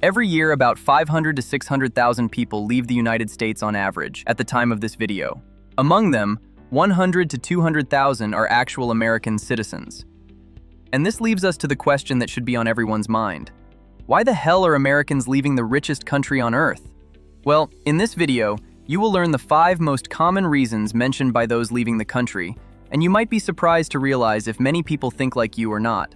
Every year, about 500 to 600,000 people leave the United States on average at the time of this video. Among them, 100 to 200,000 are actual American citizens. And this leaves us to the question that should be on everyone's mind. Why the hell are Americans leaving the richest country on Earth? Well, in this video, you will learn the 5 most common reasons mentioned by those leaving the country, and you might be surprised to realize if many people think like you or not.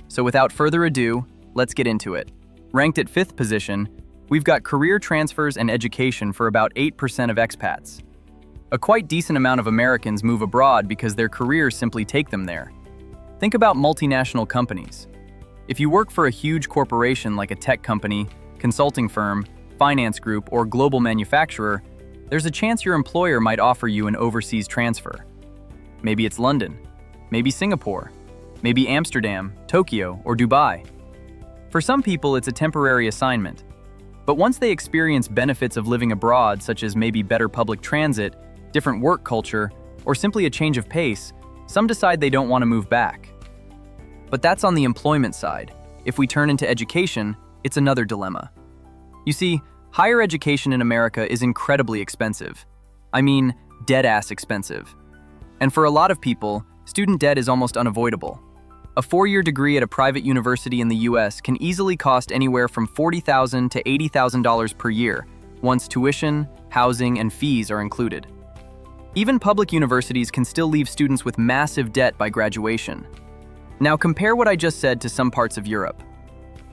So without further ado, let's get into it. Ranked at 5th position, we've got career transfers and education for about 8% of expats. A quite decent amount of Americans move abroad because their careers simply take them there. Think about multinational companies. If you work for a huge corporation like a tech company, consulting firm, finance group, or global manufacturer, there's a chance your employer might offer you an overseas transfer. Maybe it's London, maybe Singapore, maybe Amsterdam, Tokyo, or Dubai. For some people, it's a temporary assignment. But once they experience benefits of living abroad, such as maybe better public transit, different work culture, or simply a change of pace, some decide they don't want to move back. But that's on the employment side. If we turn into education, it's another dilemma. You see, higher education in America is incredibly expensive. I mean, dead-ass expensive. And for a lot of people, student debt is almost unavoidable. A 4-year degree at a private university in the US can easily cost anywhere from $40,000 to $80,000 per year, once tuition, housing, and fees are included. Even public universities can still leave students with massive debt by graduation. Now compare what I just said to some parts of Europe.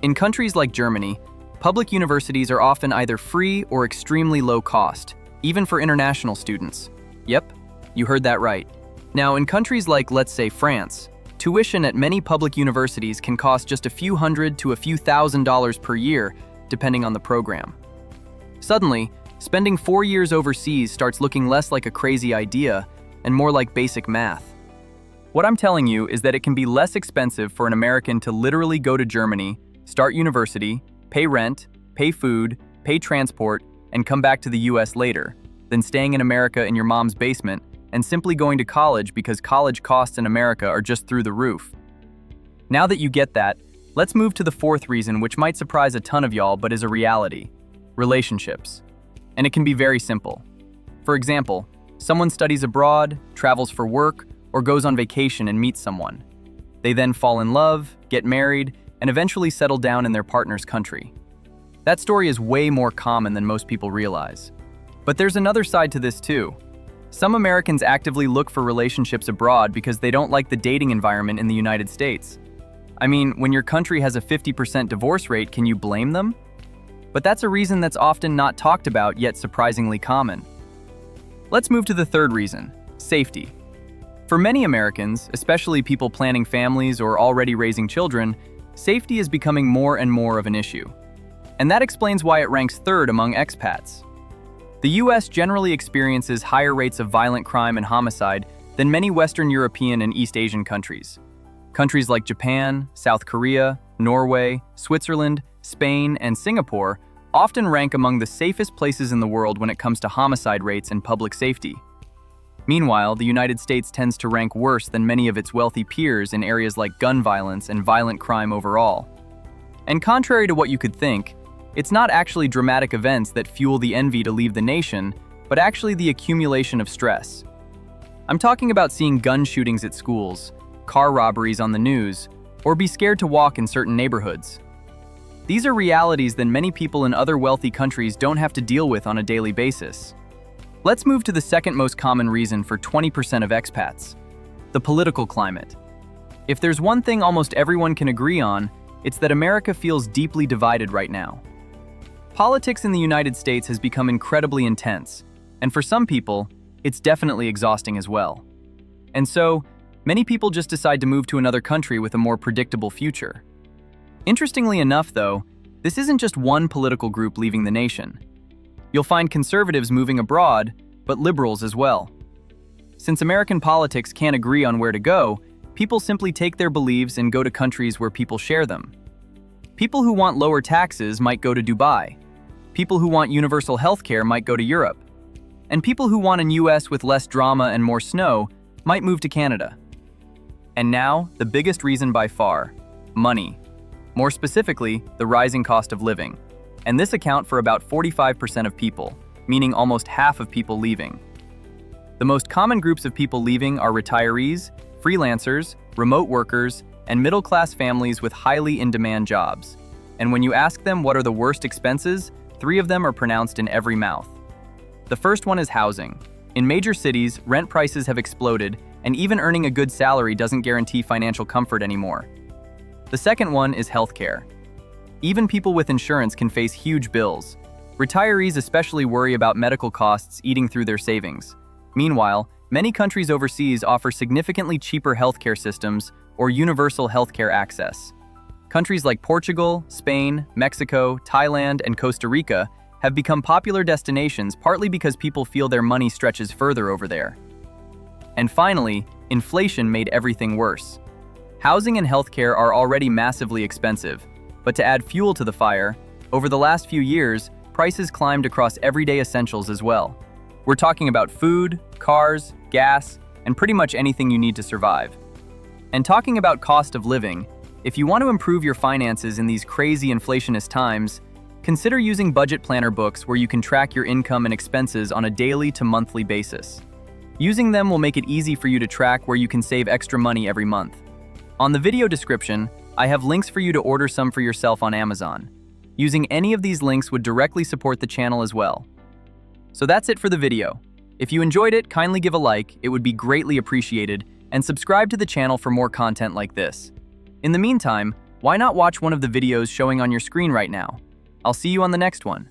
In countries like Germany, public universities are often either free or extremely low cost, even for international students. Yep, you heard that right. Now in countries like, let's say, France, tuition at many public universities can cost just a few hundred to a few $1,000s per year, depending on the program. Suddenly, spending 4 years overseas starts looking less like a crazy idea and more like basic math. What I'm telling you is that it can be less expensive for an American to literally go to Germany, start university, pay rent, pay food, pay transport, and come back to the US later, than staying in America in your mom's basement and simply going to college because college costs in America are just through the roof. Now that you get that, let's move to the 4th reason, which might surprise a ton of y'all but is a reality: relationships. And it can be very simple. For example, someone studies abroad, travels for work, or goes on vacation and meets someone. They then fall in love, get married, and eventually settle down in their partner's country. That story is way more common than most people realize. But there's another side to this too. Some Americans actively look for relationships abroad because they don't like the dating environment in the United States. I mean, when your country has a 50% divorce rate, can you blame them? But that's a reason that's often not talked about, yet surprisingly common. Let's move to the 3rd reason: safety. For many Americans, especially people planning families or already raising children, safety is becoming more and more of an issue. And that explains why it ranks 3rd among expats. The US generally experiences higher rates of violent crime and homicide than many Western European and East Asian countries. Countries like Japan, South Korea, Norway, Switzerland, Spain, and Singapore often rank among the safest places in the world when it comes to homicide rates and public safety. Meanwhile, the United States tends to rank worse than many of its wealthy peers in areas like gun violence and violent crime overall. And contrary to what you could think, it's not actually dramatic events that fuel the envy to leave the nation, but actually the accumulation of stress. I'm talking about seeing gun shootings at schools, car robberies on the news, or be scared to walk in certain neighborhoods. These are realities that many people in other wealthy countries don't have to deal with on a daily basis. Let's move to the 2nd most common reason for 20% of expats: the political climate. If there's one thing almost everyone can agree on, it's that America feels deeply divided right now. Politics in the United States has become incredibly intense, and for some people, it's definitely exhausting as well. And so, many people just decide to move to another country with a more predictable future. Interestingly enough, though, this isn't just one political group leaving the nation. You'll find conservatives moving abroad, but liberals as well. Since American politics can't agree on where to go, people simply take their beliefs and go to countries where people share them. People who want lower taxes might go to Dubai. People who want universal healthcare might go to Europe. And people who want an US with less drama and more snow might move to Canada. And now, the biggest reason by far: money. More specifically, the rising cost of living. and this account for about 45% of people, meaning almost half of people leaving. The most common groups of people leaving are retirees, freelancers, remote workers, and middle-class families with highly in-demand jobs. And when you ask them what are the worst expenses, 3 of them are pronounced in every mouth. The first one is housing. In major cities, rent prices have exploded, and even earning a good salary doesn't guarantee financial comfort anymore. The second one is healthcare. Even people with insurance can face huge bills. Retirees especially worry about medical costs eating through their savings. Meanwhile, many countries overseas offer significantly cheaper healthcare systems or universal healthcare access. Countries like Portugal, Spain, Mexico, Thailand, and Costa Rica have become popular destinations partly because people feel their money stretches further over there. And finally, inflation made everything worse. Housing and healthcare are already massively expensive, but to add fuel to the fire, over the last few years, prices climbed across everyday essentials as well. We're talking about food, cars, gas, and pretty much anything you need to survive. And talking about cost of living, if you want to improve your finances in these crazy inflationist times, consider using budget planner books where you can track your income and expenses on a daily to monthly basis. Using them will make it easy for you to track where you can save extra money every month. On the video description, I have links for you to order some for yourself on Amazon. Using any of these links would directly support the channel as well. So that's it for the video. If you enjoyed it, kindly give a like, it would be greatly appreciated, and subscribe to the channel for more content like this. In the meantime, why not watch one of the videos showing on your screen right now? I'll see you on the next one.